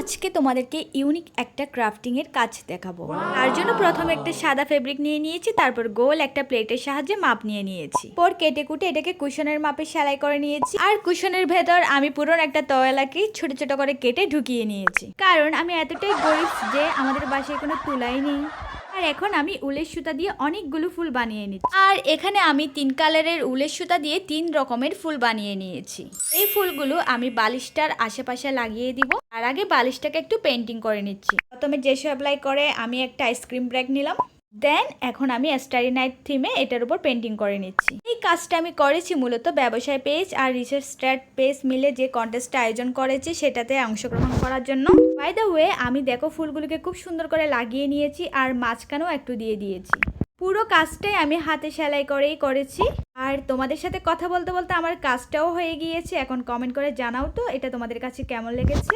আজকে তোমাদেরকে ইউনিক একটা ক্রাফটিং এর কাজ দেখাবো। তার জন্য প্রথমে একটা সাদা ফেব্রিক নিয়ে নিয়েছি, তারপর গোল একটা প্লেটের সাহায্যে মাপ নিয়ে নিয়েছি। পর কেটে কুটে এটাকে কুশনের মাপে সেলাই করে নিয়েছি। আর কুশনের ভেতর আমি পুরো একটা তয়লাকে ছোট ছোট করে কেটে ঢুকিয়ে নিয়েছি, কারণ আমি এতটাই গরিব যে আমাদের বাসায় কোনো তুলাই নেই। আর এখন আমি উলের সুতা দিয়ে অনেকগুলো ফুল বানিয়ে নিচ্ছি। আর এখানে আমি 3 কালারের উলের সুতা দিয়ে 3 রকমের ফুল বানিয়ে নিয়েছি। এই ফুলগুলো আমি বালিশটার আশেপাশে লাগিয়ে দিব। আর আগে বালিশটাকে একটু পেন্টিং করে নিচ্ছি। প্রথমে জেসো অ্যাপ্লাই করে আমি একটা আইসক্রিম ব্রেক নিলাম। দেন এখন আমি স্টারি নাইট থিমে এটার উপর পেন্টিং করে নিচ্ছি। এই কাজটা আমি করেছি মূলত ব্যবসায় পেজ আর রিসার্চ স্ট্যাট পেজ মিলে যে কন্টেস্টটা আয়োজন করেছি সেটাতে অংশগ্রহণ করার জন্য। বাই দ্য ওয়ে, আমি দেখো ফুলগুলোকে খুব সুন্দর করে লাগিয়ে নিয়েছি আর মাঝখানেও একটু দিয়ে দিয়েছি। পুরো কাজটাই আমি হাতে সেলাই করেই করেছি। আর তোমাদের সাথে কথা বলতে বলতে আমার কাজটাও হয়ে গিয়েছে। এখন কমেন্ট করে জানাও তো এটা তোমাদের কাছে কেমন লেগেছে।